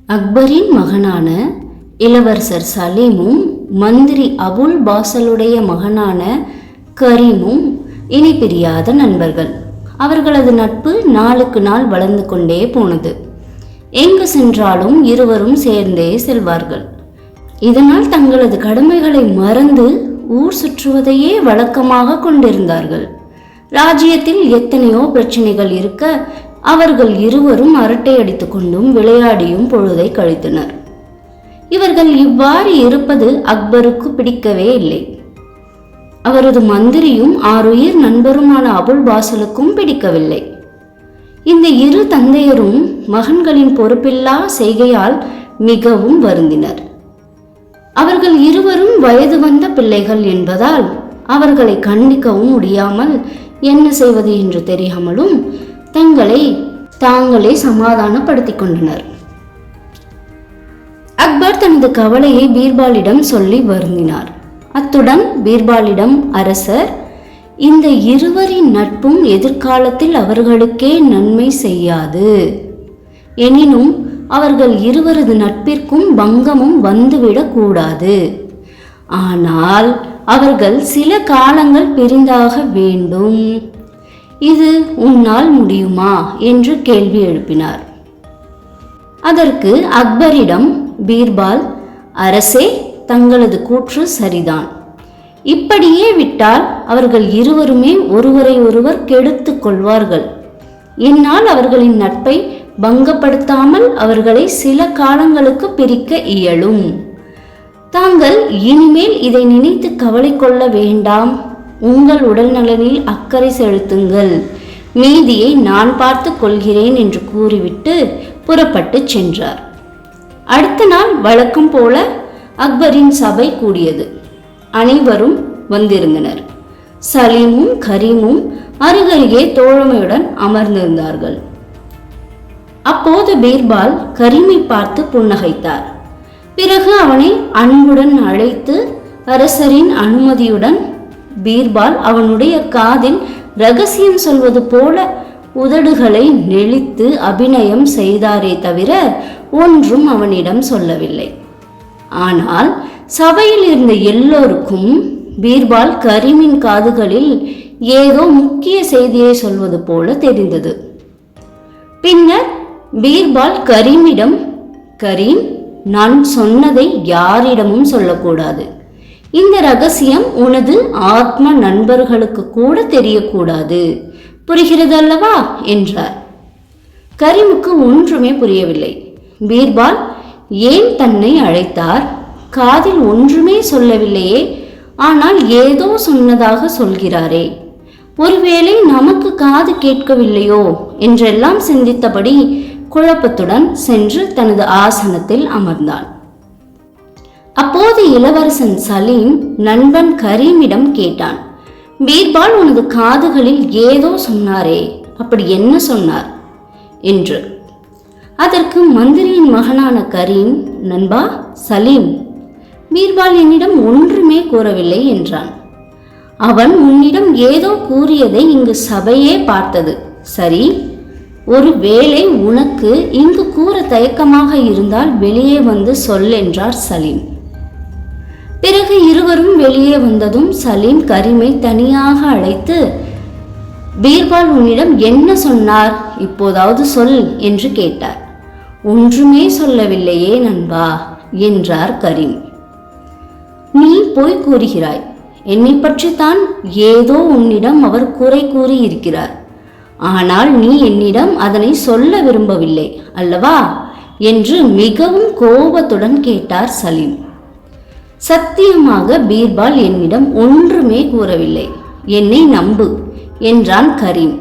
அக்பரின் மகனான இளவரசர் சலீமும் மந்திரி அபுல் பாசலுடைய மகனான கரீமும் இனி பிரியாத நண்பர்கள். அவர்களது நட்பு நாளுக்கு நாள் வளர்ந்து கொண்டே போனது. எங்கு சென்றாலும் இருவரும் சேர்ந்தே செல்வார்கள். இதனால் தங்களது கடமைகளை மறந்து ஊர் சுற்றுவதையே வழக்கமாக கொண்டிருந்தார்கள். ராஜ்யத்தில் எத்தனையோ பிரச்சனைகள் இருக்க அவர்கள் இருவரும் அரட்டை அடித்து கொண்டும் விளையாடியும் பொழுதை கழித்தனர். இவர்கள் இவ்வாறு இருப்பது அக்பருக்கு பிடிக்கவே இல்லை. அவரது மந்திரியும் ஆருயிர் நண்பருமான அபுல் பாசலுக்கும் பிடிக்கவில்லை. இந்த இரு தந்தையரும் மகன்களின் பொறுப்பில்லா செய்கையால் மிகவும் வருந்தினர். அவர்கள் இருவரும் வயது வந்த பிள்ளைகள் என்பதால் அவர்களை கண்டிக்கவும் முடியாமல் என்ன செய்வது என்று தெரியாமலும் தங்களை தாங்களே சமாதானப்படுத்திக் கொண்டனர். அக்பர் தனது கவலையை பீர்பாலிடம் சொல்லி வருந்தினார். அத்துடன் பீர்பாலிடம், அரசர், இந்த இருவரின் நட்பும் எதிர்காலத்தில் அவர்களுக்கே நன்மை செய்யாது. எனினும் அவர்கள் இருவரது நட்பிற்கும் பங்கமும் வந்துவிடக் கூடாது. ஆனால் அவர்கள் சில காலங்கள் பிரிந்தாக வேண்டும். இது உன்னால் முடியுமா என்று கேள்வி எழுப்பினார். அதற்கு அக்பரிடம் பீர்பால், அரசே, தங்களது கூற்று சரிதான். இப்படியே விட்டால் அவர்கள் இருவருமே ஒருவரை ஒருவர் கெடுத்து கொள்வார்கள். என்னால் அவர்களின் நட்பை பங்கப்படுத்தாமல் அவர்களை சில காலங்களுக்கு பிரிக்க இயலும். தாங்கள் இனிமேல் இதை நினைத்து கவலை கொள்ள வேண்டாம். உங்கள் உடல் நலனில் அக்கறை செலுத்துங்கள். மீதியை நான் பார்த்து கொள்கிறேன் என்று கூறிவிட்டு புறப்பட்டு சென்றார். அடுத்த நாள் வழக்கம் போல அக்பரின் சபை கூடியது. அனைவரும் வந்திருந்தனர். சலீமும் கரீமும் அருகருகே தோழமையுடன் அமர்ந்திருந்தார்கள். அப்போது பீர்பால் கரீமை பார்த்து புன்னகைத்தார். பிறகு அவனை அன்புடன் அழைத்து அரசரின் அனுமதியுடன் பீர்பால் அவனுடைய காதில் ரகசியம் சொல்வது போல உதடுகளை நெளித்து அபிநயம் செய்தாரே தவிர ஒன்றும் அவனிடம் சொல்லவில்லை. ஆனால் சபையில் இருந்த எல்லோருக்கும் பீர்பால் கரீமின் காதுகளில் ஏதோ முக்கிய செய்தியை சொல்வது போல தெரிந்தது. பின்னர் பீர்பால் கரீமிடம், கரீம், நான் சொன்னதை யாரிடமும் சொல்லக்கூடாது. இந்த ரகசியம் உனது ஆத்ம நண்பர்களுக்கு கூட தெரியக்கூடாது. புரிகிறது அல்லவா என்றார். கரீமுக்கு ஒன்றுமே புரியவில்லை. பீர்பால் ஏன் தன்னை அழைத்தார்? காதில் ஒன்றுமே சொல்லவில்லையே, ஆனால் ஏதோ சொன்னதாக சொல்கிறாரே. ஒருவேளை நமக்கு காது கேட்கவில்லையோ என்றெல்லாம் சிந்தித்தபடி குழப்பத்துடன் சென்று தனது ஆசனத்தில் அமர்ந்தான். அப்போது இளவரசன் சலீம் நண்பன் கரீமிடம் கேட்டான், பீர்பால் உனது காதுகளில் ஏதோ சொன்னாரே, அப்படி என்ன சொன்னார் என்று. அதற்கு மந்திரியின் மகனான கரீம், நண்பா சலீம், பீர்பால் என்னிடம் ஒன்றுமே கூறவில்லை என்றான். அவன் உன்னிடம் ஏதோ கூறியதை இங்கு சபையே பார்த்தது. சரி, ஒரு வேளை உனக்கு இங்கு கூற தயக்கமாக இருந்தால் வெளியே வந்து சொல் என்றார் சலீம். பிறகு இருவரும் வெளியே வந்ததும் சலீம் கரீமை தனியாக அழைத்து, பீர்பால் உன்னிடம் என்ன சொன்னார், இப்போதாவது சொல் என்று கேட்டார். ஒன்றுமே சொல்லவில்லையே நண்பா என்றார் கரீம். நீ போய் கூறுகிறாய். என்னை பற்றித்தான் ஏதோ உன்னிடம் அவர் குறை கூறி இருக்கிறார். ஆனால் நீ என்னிடம் அதனை சொல்ல விரும்பவில்லை அல்லவா என்று மிகவும் கோபத்துடன் கேட்டார் சலீம். சத்தியமாக பீர்பால் என்னிடம் ஒன்றுமே கூறவில்லை, என்னை நம்பு என்றான் கரீம்.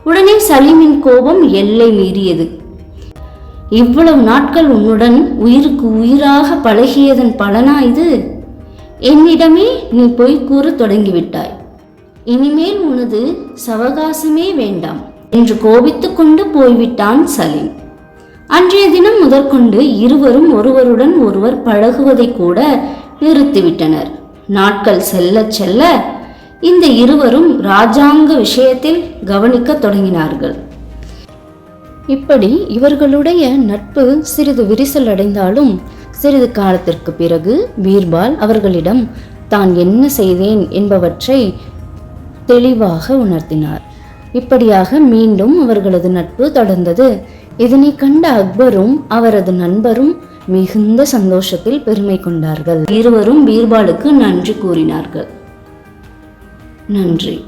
உடனே சலீமின் கோபம் எல்லை மீறியது. இவ்வளவு நாட்கள் உன்னுடன் உயிருக்கு உயிராக பழகியதன் பலனா இது? என்னிடமே நீ போய் கூற தொடங்கிவிட்டாய். இனிமேல் உனது சவகாசமே வேண்டாம் என்று கோபித்து கொண்டு போய்விட்டான் சலீம். அன்றைய தினம் முதற்கொண்டு இருவரும் ஒருவருடன் ஒருவர் பழகுவதை கூட நிறுத்திவிட்டனர். நாட்கள் செல்ல செல்ல இந்த இருவரும் இராஜாங்க விஷயத்தில் கவனிக்க தொடங்கினார்கள். இப்படி இவர்களுடைய நட்பு சிறிது விரிசல் அடைந்தாலும் சிறிது காலத்திற்கு பிறகு பீர்பால் அவர்களிடம் தான் என்ன செய்தேன் என்பவற்றை தெளிவாக உணர்த்தினார். இப்படியாக மீண்டும் அவர்களது நட்பு தொடர்ந்தது. இதனை கண்ட அக்பரும் அவரது நண்பரும் மிகுந்த சந்தோஷத்தில் பெருமை கொண்டார்கள். இருவரும் பீர்பாலுக்கு நன்றி கூறினார்கள். நன்றி.